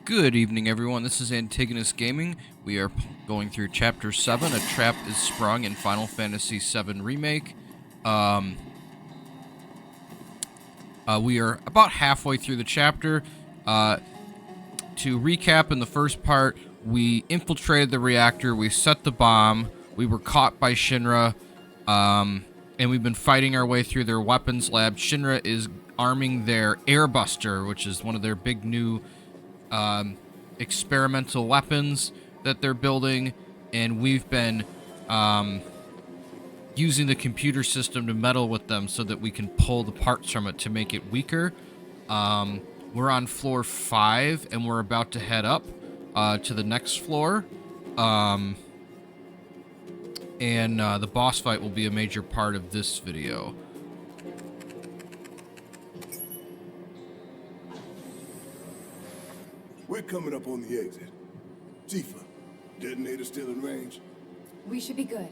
Good evening, everyone. This is Antigonus Gaming. We are going through Chapter 7, A Trap is Sprung in Final Fantasy VII Remake. We are about halfway through the chapter. To recap, in the first part, we infiltrated the reactor, we set the bomb, we were caught by Shinra, and we've been fighting our way through their weapons lab. Shinra is arming their Airbuster, which is one of their big new experimental weapons that they're building, and we've been using the computer system to meddle with them so that we can pull the parts from it to make it weaker. We're on floor 5, and we're about to head up to the next floor. And the boss fight will be a major part of this video. We're coming up on the exit. Tifa, detonator still in range? We should be good.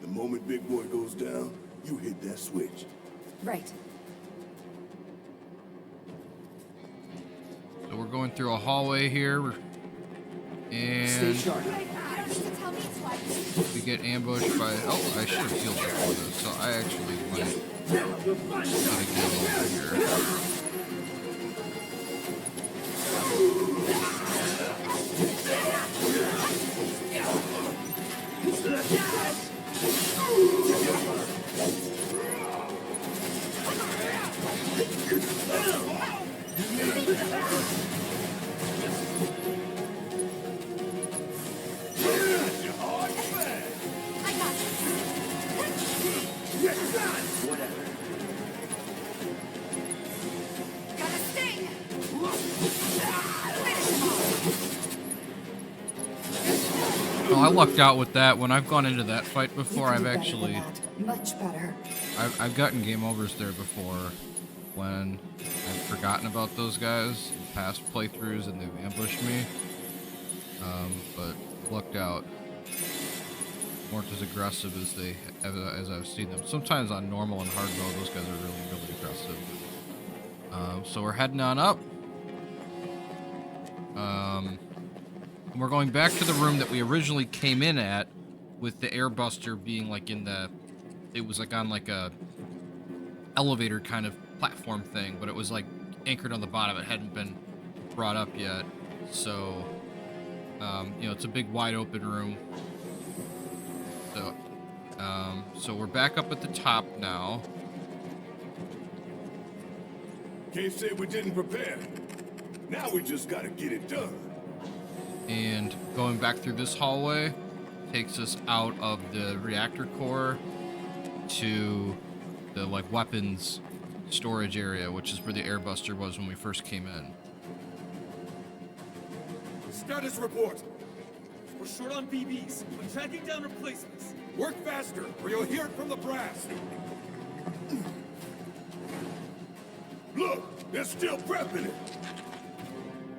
The moment Big Boy goes down, you hit that switch. Right. So we're going through a hallway here, and we get ambushed by... Oh, I should have healed before this, so I actually might try to get over here. Well, I lucked out with that. When I've gone into that fight before, I've actually... Much better. I've gotten game overs there before when I've forgotten about those guys in past playthroughs and they've ambushed me. But lucked out. Weren't as aggressive as I've seen them. Sometimes on normal and hard mode, those guys are really, really aggressive. So we're heading on up. We're going back to the room that we originally came in at, with the Airbuster being like in the... It was like on like a elevator kind of platform thing, but it was like anchored on the bottom. It hadn't been brought up yet. So, you know, it's a big wide open room. So, so we're back up at the top now. Can't say we didn't prepare. Now we just gotta get it done. And going back through this hallway takes us out of the reactor core to the like weapons storage area, which is where the Airbuster was when we first came in. Status report. We're short on BBs. I'm tracking down replacements. Work faster, or you'll hear it from the brass. Look, they're still prepping it.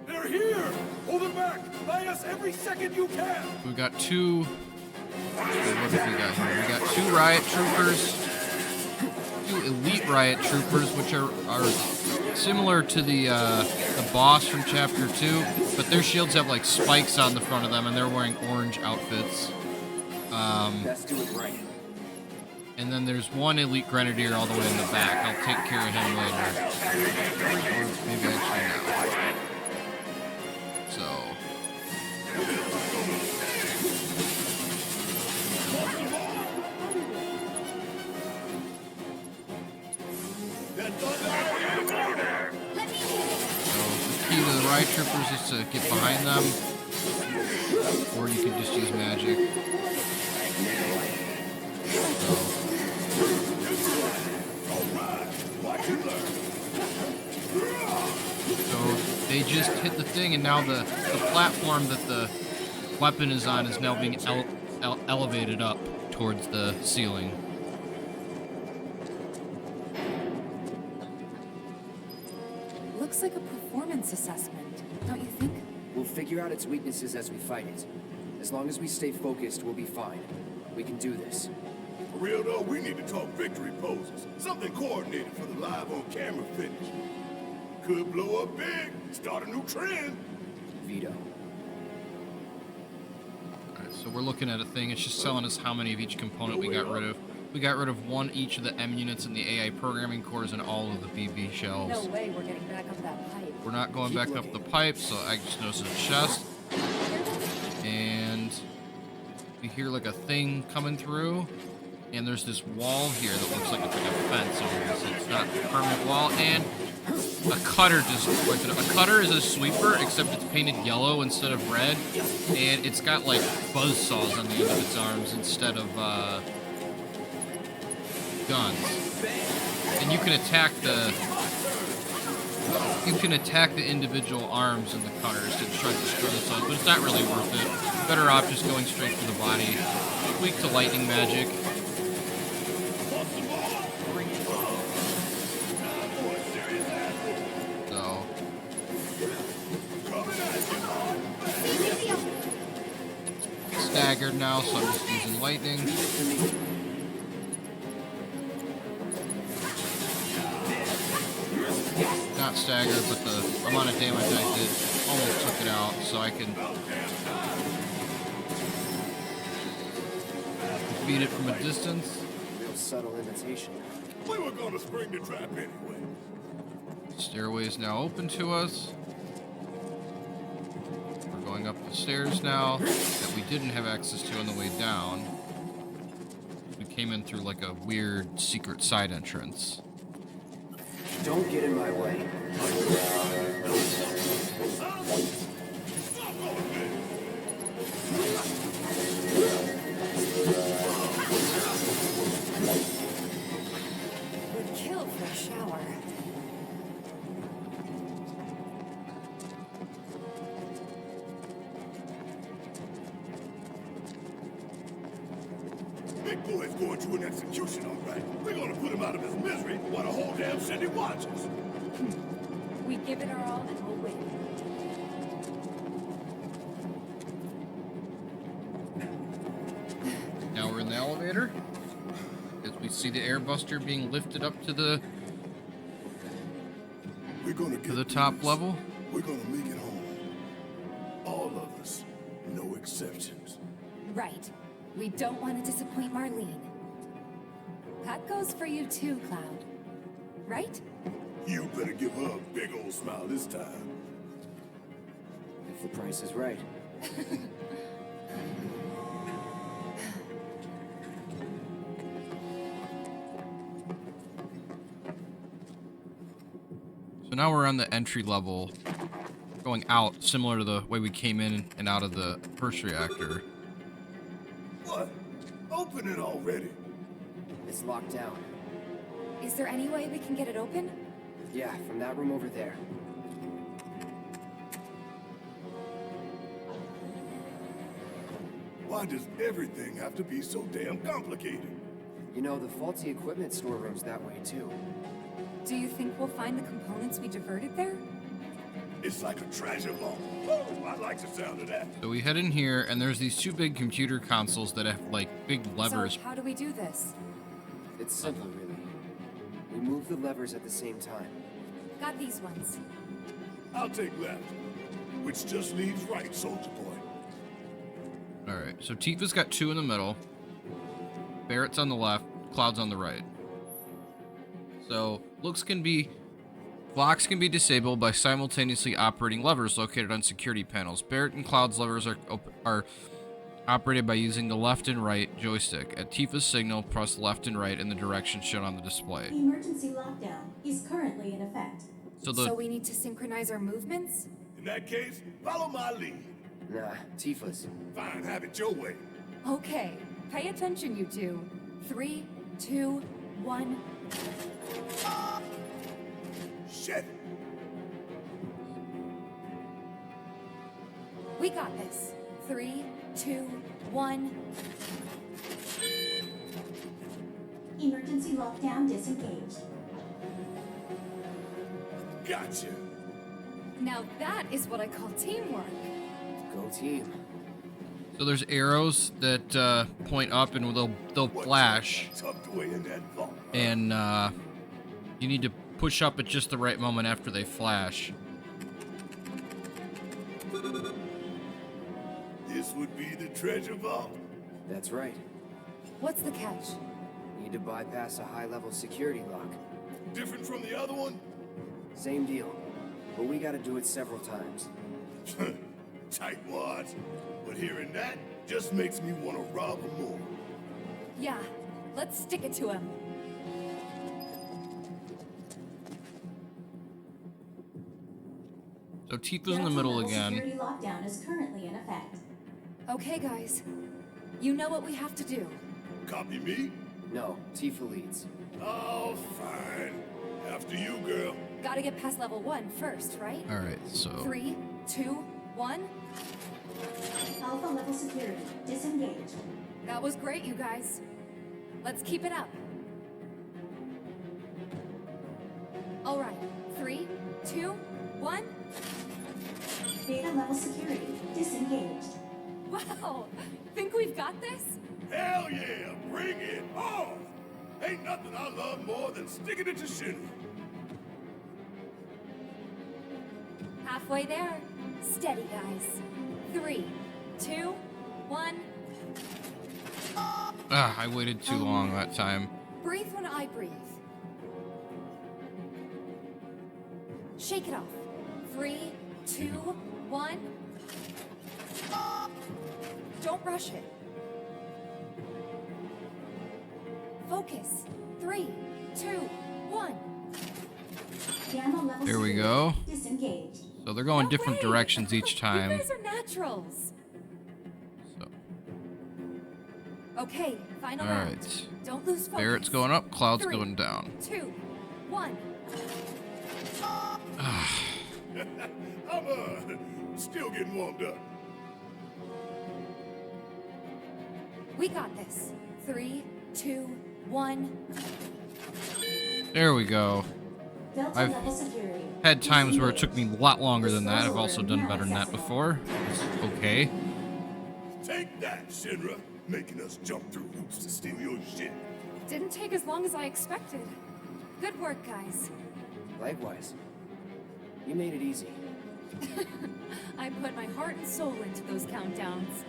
They're here! Hold them back! Buy us every second you can! We've got two... What have we got here? We got two riot troopers. Two elite riot troopers, which are similar to the boss from Chapter 2, but their shields have like spikes on the front of them, and they're wearing orange outfits. Let's do it right. And then there's one elite grenadier all the way in the back. I'll take care of him later. Or maybe actually now. So... key to the riot troopers is to get behind them, or you can just use magic. So they just hit the thing, and now the platform that the weapon is on is now being elevated up towards the ceiling. Looks like a performance assessment, don't you think? We'll figure out its weaknesses as we fight it. As long as we stay focused, we'll be fine. We can do this. For real though, we need to talk victory poses. Something coordinated for the live on camera finish. Could blow up big, start a new trend. veto. Alright, so we're looking at a thing. It's just telling us how many of each component we got rid of. We got rid of one each of the M units and the AI programming cores and all of the BB shells. No way we're getting back up that pipe. We're not going back up the pipe, so I just noticed a chest. And we hear like a thing coming through. And there's this wall here that looks like it's like a fence over here. So it's not a permanent wall. And a cutter just went through. A cutter is a sweeper, except it's painted yellow instead of red. And it's got like buzz saws on the end of its arms instead of guns. And you can attack the individual arms in the cutters to try to destroy the saws, but it's not really worth it. Better off just going straight for the body. Weak to lightning magic. So staggered now, so I'm just using lightning. Not staggered, but the amount of damage I did almost took it out, so I can beat it from a distance. Real subtle imitation. We were gonna spring the trap anyway. Stairway is now open to us. We're going up the stairs now that we didn't have access to on the way down. We came in through like a weird secret side entrance. Don't get in my way. Would kill for a shower. Big boy's going to an execution, all right. We're gonna put him out of his misery while the whole damn city watches. We give it our all and we'll win. Now we're in the elevator. As we see the Airbuster being lifted up to the We're gonna get top this. level. We're gonna make it home. All of us. No exceptions. Right. We don't want to disappoint Marlene. That goes for you too, Cloud. Right? You better give her a big old smile this time. If the price is right. So now we're on the entry level, going out, similar to the way we came in and out of the first reactor. What? Open it already. It's locked down. Is there any way we can get it open? Yeah, from that room over there. Why does everything have to be so damn complicated? You know, the faulty equipment storeroom's that way too. Do you think we'll find the components we diverted there? It's like a treasure vault. Woo, I like the sound of that. So we head in here, and there's these two big computer consoles that have like big levers. So how do we do this? It's simple, really. We move the levers at the same time. Got these ones. I'll take left, which just leaves right, soldier boy. All right, so Tifa's got two in the middle. Barrett's on the left. Cloud's on the right. So blocks can be disabled by simultaneously operating levers located on security panels. Barret and Cloud's levers are operated by using the left and right joystick. At Tifa's signal, press left and right in the direction shown on the display. The emergency lockdown is currently in effect. So we need to synchronize our movements? In that case, follow my lead. Nah, Tifa's. Fine, have it your way. Okay, pay attention, you two. 3, 2, 1. Shit. We got this. 3, 2, 1. Emergency lockdown disengaged. Gotcha. Now that is what I call teamwork. Go team. So there's arrows that point up, and they'll flash, Tucked away in that vault. and you need to push up at just the right moment after they flash. This would be the treasure vault. That's right. What's the catch? Need to bypass a high-level security lock. Different from the other one? Same deal. But we gotta do it several times. Tightwads. But hearing that just makes me want to rob him more. Yeah, let's stick it to him. So Tifa's in the middle again. Security lockdown is currently in effect. Okay, guys. You know what we have to do. Copy me? No, Tifa leads. Oh, fine. After you, girl. Gotta get past level 1 first, right? Alright, so 3, 2, 1. Alpha level security disengaged. That was great, you guys. Let's keep it up. All right, 3, 2, 1. Beta level security disengaged. Wow, think we've got this? Hell yeah, bring it on! Ain't nothing I love more than sticking it to Shinra. Halfway there. Steady, guys. 3, 2, 1. ah, I waited too long that time. Breathe when I breathe. Shake it off. 3, 2, 1. Don't rush it. Focus. 3, 2, 1. Gamma level There we security go. disengaged. So they're going No different way. directions each time. You guys are naturals. So, Okay, final all round. right. Don't lose focus. Barrett's going up, Cloud's 3, going down. 2, 1. I'm still getting warmed up. We got this. 3, 2, 1. There we go. Delta I've level security Had times where it took disengaged. me a lot longer than that. I've also done better than that before. It's okay. Take that, Shinra. Making us jump through hoops to steal your shit. Didn't take as long as I expected. Good work, guys. Likewise. You made it easy. I put my heart and soul into those countdowns.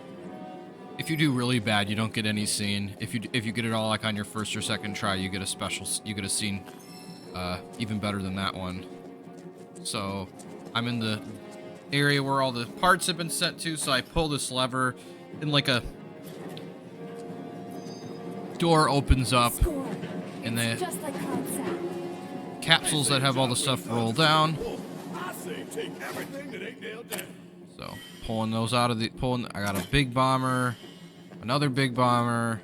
If you do really bad, you don't get any scene. If you get it all like on your first or second try, you get a scene even better than that one. So I'm in the area where all the parts have been sent to, so I pull this lever and like a door opens up Score. and It's the just like Cloud said. capsules that have all the stuff roll down. I say take everything that ain't nailed down. So pulling those out of the I got a big bomber, another big bomber,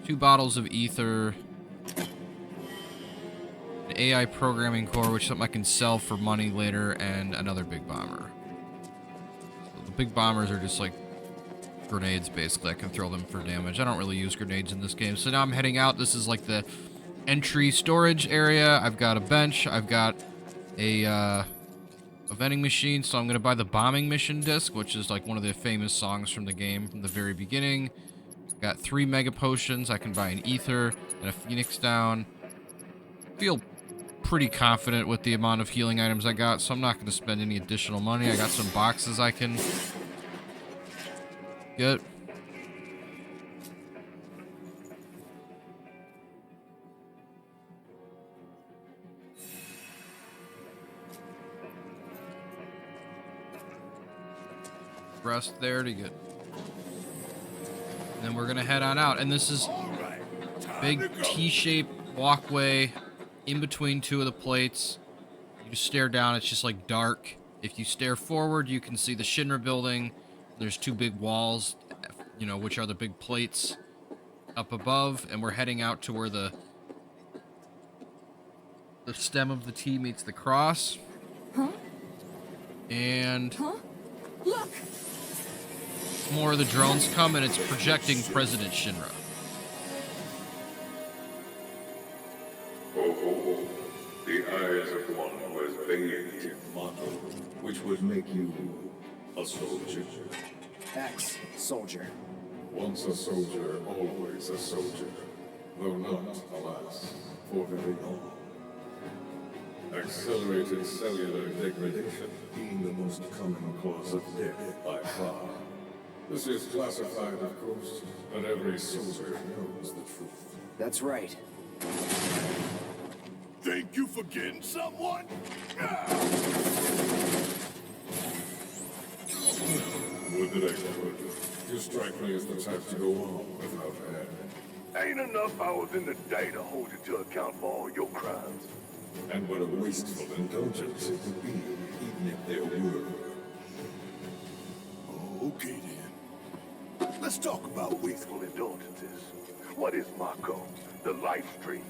2 bottles of ether, an AI programming core, which is something I can sell for money later, and another big bomber. So the big bombers are just like grenades, basically. I can throw them for damage. I don't really use grenades in this game. So now I'm heading out. This is like the entry storage area. I've got a bench. I've got a vending machine, so I'm going to buy the bombing mission disc, which is like one of the famous songs from the game from the very beginning. Got 3 mega potions. I can buy an ether and a phoenix down. Feel pretty confident with the amount of healing items I got, so I'm not going to spend any additional money. I got some boxes I can get. Rest there to get. And then we're gonna head on out, and this is All right, time to big go. T-shaped walkway in between 2 of the plates. You just stare down, it's just like dark. If you stare forward, you can see the Shinra building. There's 2 big walls, you know, which are the big plates up above, and we're heading out to where the stem of the T meets the cross. Huh? And Huh? Look! more of the drones come, and it's projecting President Shinra. Oh, the eyes of one who has bathed in motto, which would make you a soldier. Ex-soldier. Once a soldier, always a soldier. Though not, alas, for very long. Accelerated cellular degradation, being the human cause of death by far. This is classified, of course, but every soldier knows the truth. That's right. Think you forgetting someone? What did I tell you? You strike me as the type to go on without air. Ain't enough hours in the day to hold you to account for all your crimes. And what a wasteful indulgence it would be, even if there were. Okay then. Let's talk about wasteful indulgences. What is Mako? The life stream.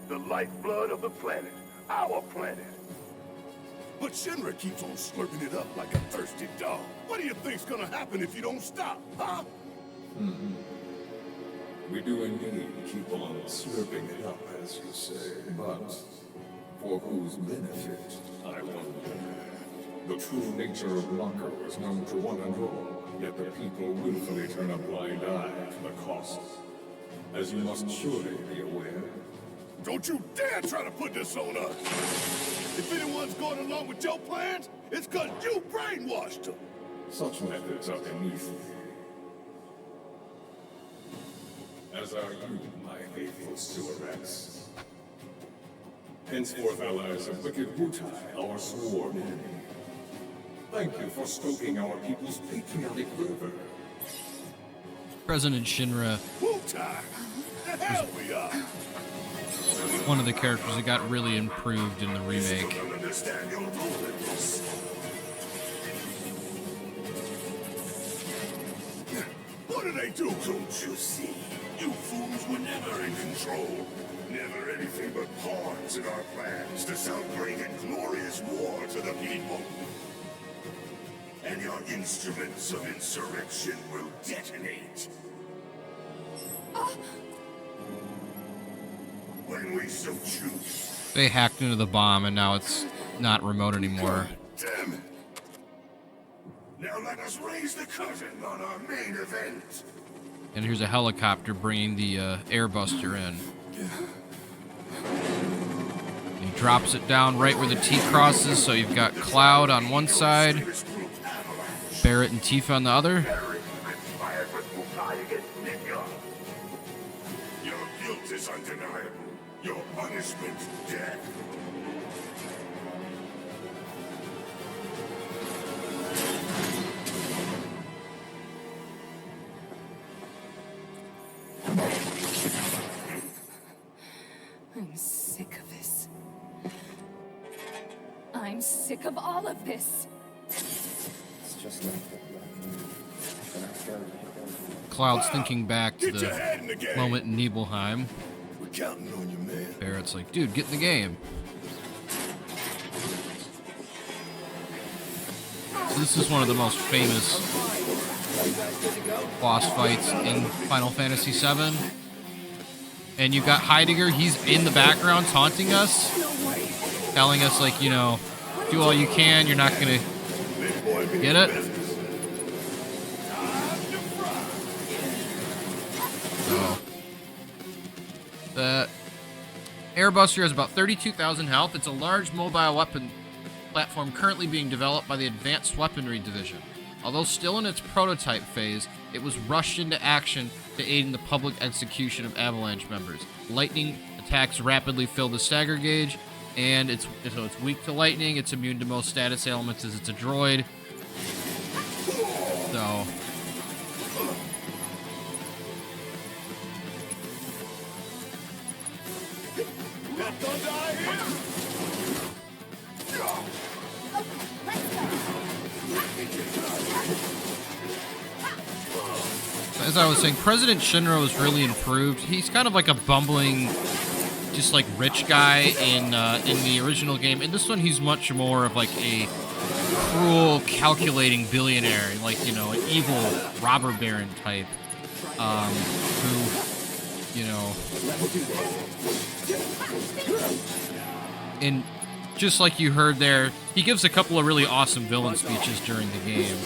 The lifeblood of the planet. Our planet. But Shinra keeps on slurping it up like a thirsty dog. What do you think's gonna happen if you don't stop, huh? We do indeed keep on slurping it up, as you say, but for whose benefit, I wonder. The true nature of Mako is known to one and all, yet the people willfully turn a blind eye to the cost. As you must surely be aware. Don't you dare try to put this on us! If anyone's going along with your plans, it's 'cause you brainwashed them! Such methods are beneath me. As are you, my faithful Silverettes. Henceforth allies of wicked Wutai, our sworn enemy. Thank you for stoking our people's patriotic fervor. President Shinra, Wutai! The hell we are! one of the characters that got really improved in the remake. Don't understand your role in this. What do they do? Don't you see? You fools were never in control. Never anything but pawns in our plans to celebrate a glorious war to the people. And your instruments of insurrection will detonate. When we so choose. They hacked into the bomb and now it's not remote anymore. Damn it! Now let us raise the curtain on our main event. And here's a helicopter bringing the Airbuster in. He drops it down right where the T crosses, so you've got Cloud on one side, Barret and Tifa on the other. Conspired with Wutai against Midgar. Your guilt is undeniable. Your punishment, death. I'm sick of this. I'm sick of all of this. It's just like Cloud's thinking back to Get your head in the the game. moment in Nibelheim. We're counting on you, man. Barrett's like, dude, get in the game. So this is one of the most famous boss fights in Final Fantasy VII. And you've got Heidegger, he's in the background taunting us, telling us, like, you know, do all you can, you're not gonna get it. So, the Airbuster has about 32,000 health. It's a large mobile weapon platform currently being developed by the Advanced Weaponry Division. Although still in its prototype phase, it was rushed into action to aid in the public execution of Avalanche members. Lightning attacks rapidly fill the stagger gauge, and it's weak to lightning. It's immune to most status elements as it's a droid. So, That thunder I hear? as I was saying, President Shinra was really improved. He's kind of like a bumbling, just like rich guy in the original game. In this one, he's much more of like a cruel, calculating billionaire, like, you know, an evil robber baron type, who, you know, and just like you heard there, he gives a couple of really awesome villain speeches during the game.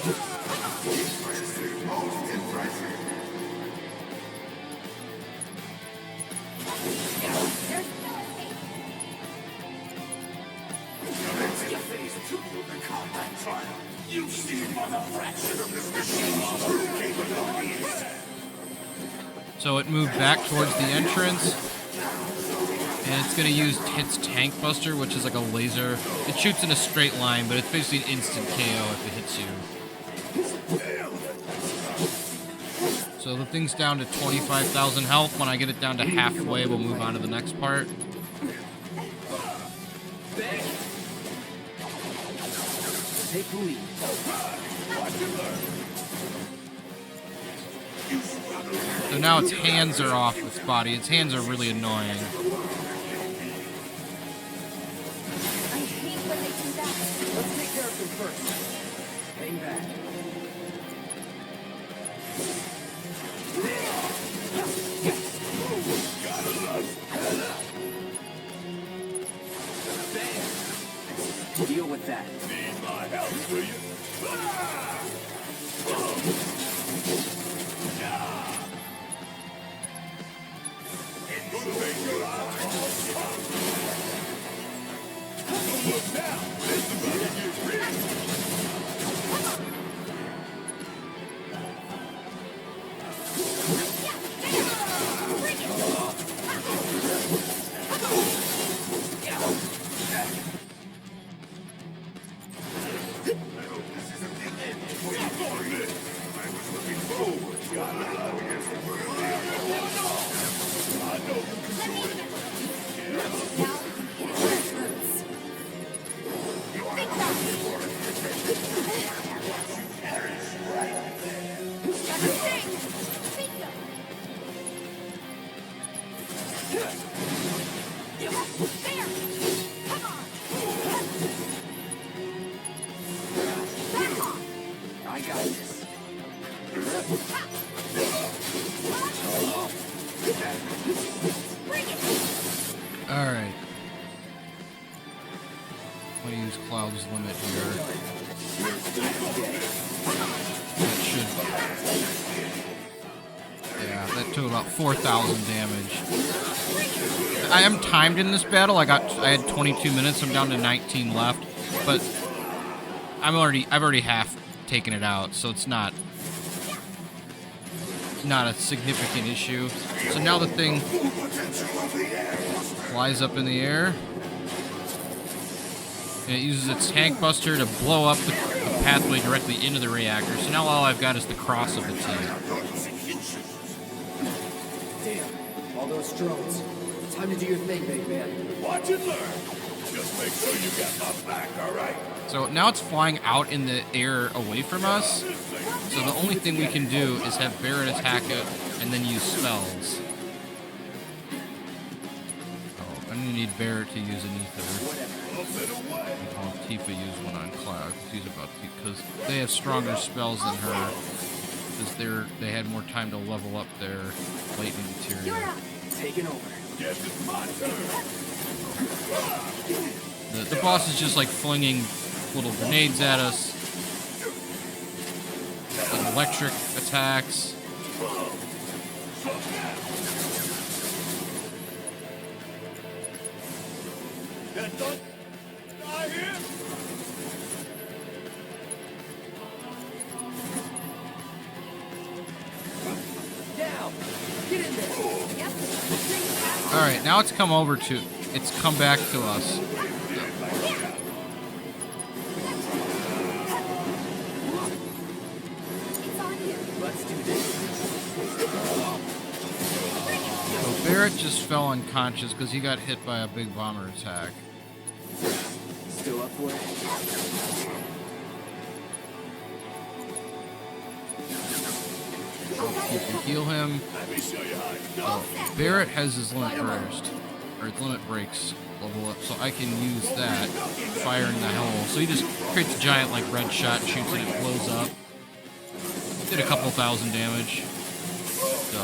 You see but a fraction of this machine's true capabilities. So it moved back towards the entrance, and it's gonna use its tank buster, which is like a laser. It shoots in a straight line, but it's basically an instant KO if it hits you. So the thing's down to 25,000 health. When I get it down to halfway, we'll move on to the next part. Take the lead. So now its hands are off its body. Its hands are really annoying. I hate when they do that. Let's take care of them first. Hang back. Deal with that. Need my help, do you? I got this. Alright. I'm gonna use Cloud's limit here. That should... Yeah, that took about 4,000 damage. I am timed in this battle. I had 22 minutes. I'm down to 19 left, but I've already half taken it out, so it's not a significant issue. So now the thing flies up in the air, and it uses its tank buster to blow up the pathway directly into the reactor. So now all I've got is the cross of the T. Damn, all those drones. Time to do your thing, big man. Watch and learn. Just make sure you got my back, all right? So now it's flying out in the air away from us. So the only thing we can do is have Barret attack it and then use spells. Oh, I'm gonna need Barret to use an ether. I'll have Tifa use one on Cloud because they have stronger spells than her. Because they had more time to level up their latent material. Taking over. Guess it's my turn. The boss is just like flinging little grenades at us. Like electric attacks. That don't die here. Now, get in there. Alright, now it's come back to us. Let's do this. So Barret just fell unconscious because he got hit by a big bomber attack. Still up for it? You can heal him. Let me show you how it's done. Oh, Barret has his limit burst, or his limit breaks level up, so I can use that, fire in the hole. So he just creates a giant like red shot, shoots it, it blows up. Did a couple thousand damage. So,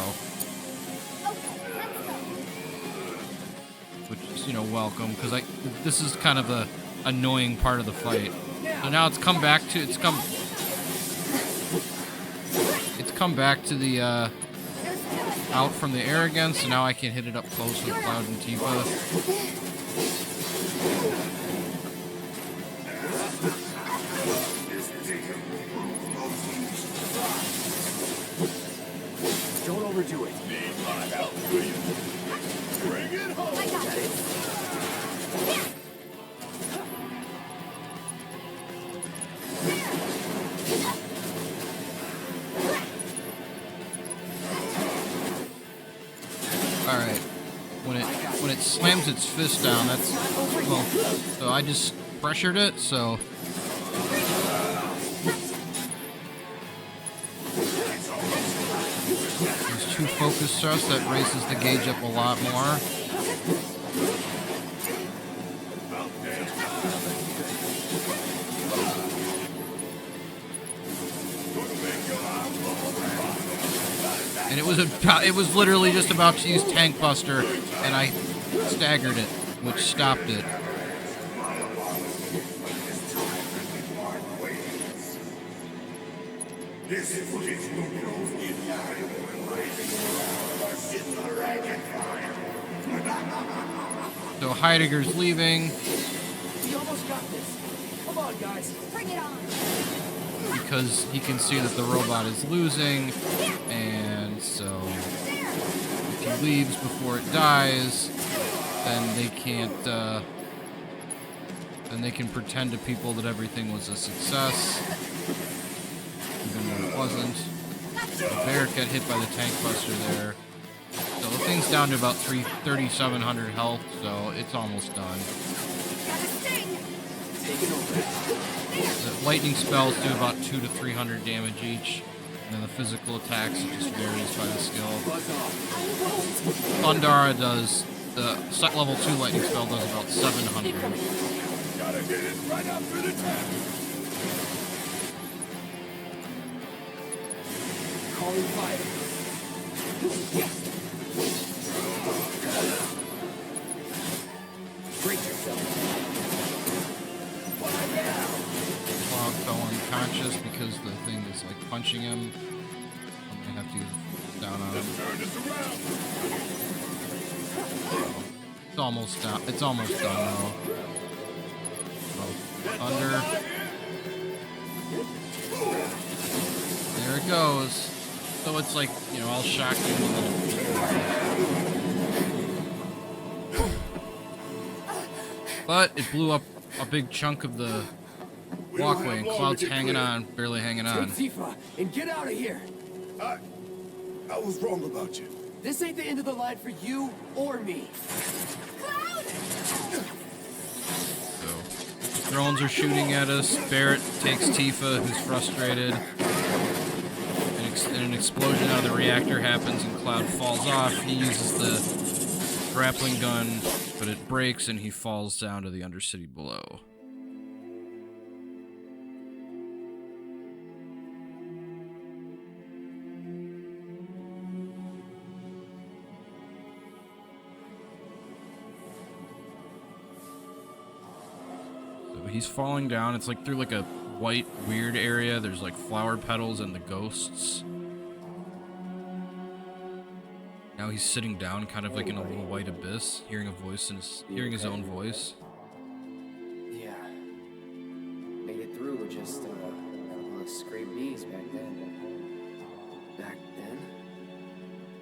which is, you know, welcome, because this is kind of the annoying part of the fight. So now it's come back to the out from the air again, so now I can hit it up close with Cloud and Tifa. This is it. overdo it. Need my help, will you? Bring it home! I got this. All right. When it slams its fist down, that's well. So I just pressured it, so. There's 2 focus thrusts that raises the gauge up a lot more. And it was literally just about to use Tank Buster, and I staggered it, which stopped it. So Heidegger's leaving. We almost got this. Come on, guys. Bring it on. Because he can see that the robot is losing, and so if he leaves before it dies, then they can't. Then they can pretend to people that everything was a success, even when it wasn't. So Barret got hit by the Tank Buster there. So the thing's down to about 3,700 health, so it's almost done. The lightning spells do about 200 to 300 damage each, and then the physical attacks, it just varies by the skill. Thundara does, the level 2 lightning spell does about 700. Gotta get it right after the tap. Calling fire. Break yourself. Cloud fell unconscious because the thing is like punching him. I'm gonna have to use it down on him. Turn this around. It's almost done. It's almost done though. So, thunder. There it goes. So it's like, you know, I'll shock you. But it blew up a big chunk of the walkway, and Cloud's hanging on, barely hanging on. Take Tifa and get out of here. I was wrong about you. This ain't the end of the line for you or me. So, drones are shooting at us. Barret takes Tifa, who's frustrated. And an explosion out of the reactor happens, and Cloud falls off. He uses the grappling gun, but it breaks, and he falls down to the Undercity below. So he's falling down. It's like through like a white, weird area. There's like flower petals and the ghosts. Now he's sitting down, kind of like in a little white abyss, hearing a voice in hearing his own voice. Yeah. Made it through with just a couple of scraped knees back then. Back then?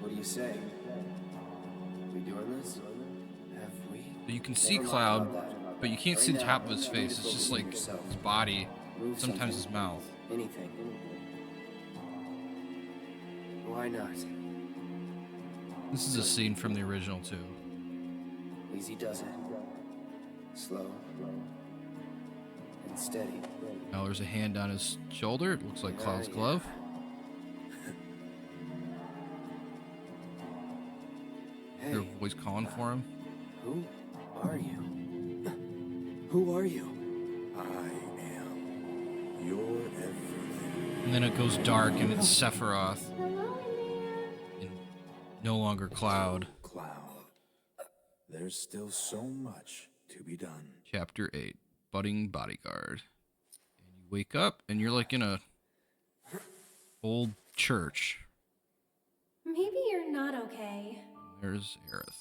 What do you say? We doing this? Have we? But you can see Cloud, but you can't see the top of his face. It's just like his body, sometimes his mouth. Anything. Why not? This is a scene from the original too. Easy does it. Slow. And steady. Now there's a hand on his shoulder. It looks like Cloud's glove. Hey, Your voice calling for him. who are you? Who are you? I am your everything. And then it goes dark, and it's Sephiroth. And no longer Cloud. Cloud. There's still so much to be done. Chapter 8, Budding Bodyguard. And you wake up, and you're like in a old church. Maybe you're not okay. There's Aerith.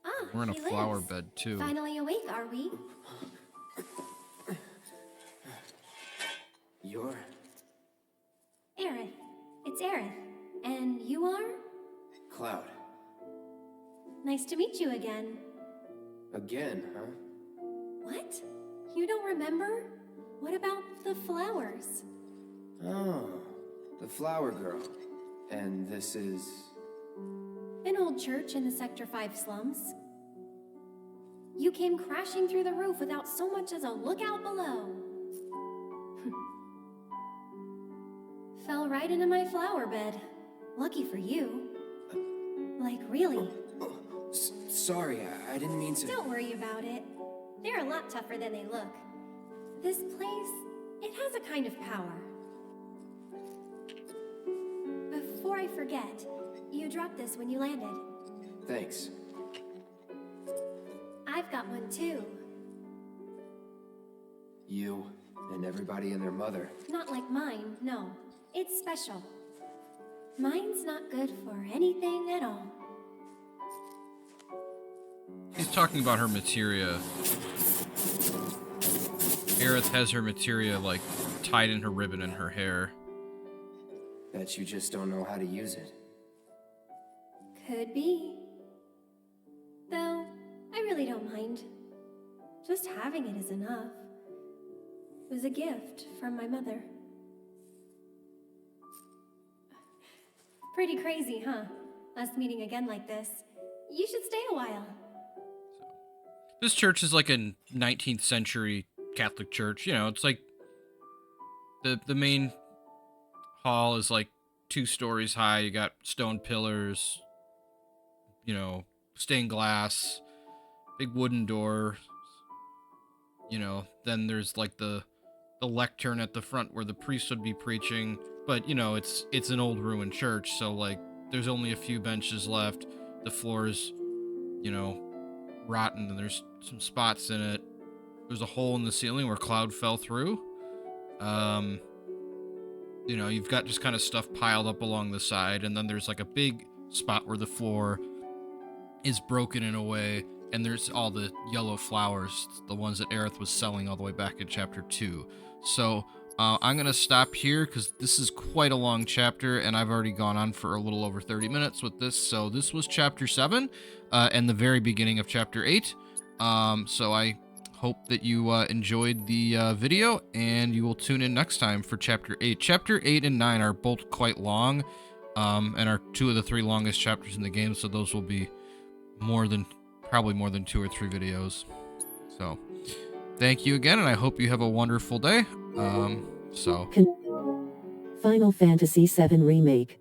Ah, We're in a he flower lives. bed, too. Finally awake, are we? You're It's Aerith. And you are? Cloud. Nice to meet you again. Again, huh? What? You don't remember? What about the flowers? Oh, the flower girl. And this is... An old church in the Sector 5 slums. You came crashing through the roof without so much as a look out below. Fell right into my flower bed. Lucky for you. Like, really. Sorry, I didn't mean to... Don't worry about it. They're a lot tougher than they look. This place, it has a kind of power. Before I forget, you dropped this when you landed. Thanks. I've got one too. You and everybody and their mother. Not like mine, no. It's special. Mine's not good for anything at all. He's talking about her materia. Aerith has her materia, like, tied in her ribbon in her hair. Bet you just don't know how to use it. Could be. Though, I really don't mind. Just having it is enough. It was a gift from my mother. Pretty crazy, huh? Us meeting again like this. You should stay a while. This church is like a 19th century Catholic church. You know, it's like the main hall is like 2 stories high. You got stone pillars, you know, stained glass, big wooden door. You know, then there's like the lectern at the front where the priest would be preaching. But, you know, it's an old ruined church, so like there's only a few benches left. The floor is, you know, rotten, and there's some spots in it. There's a hole in the ceiling where Cloud fell through. You know, you've got just kind of stuff piled up along the side, and then there's like a big spot where the floor is broken in a way, and there's all the yellow flowers, the ones that Aerith was selling all the way back in chapter 2. So I'm going to stop here because this is quite a long chapter, and I've already gone on for a little over 30 minutes with this. So this was chapter 7 and the very beginning of chapter 8. So I hope that you enjoyed the video, and you will tune in next time for chapter 8. Chapter 8 and 9 are both quite long, and are 2 of the 3 longest chapters in the game, so those will be probably more than 2 or 3 videos. So thank you again, and I hope you have a wonderful day. Final Fantasy VII Remake.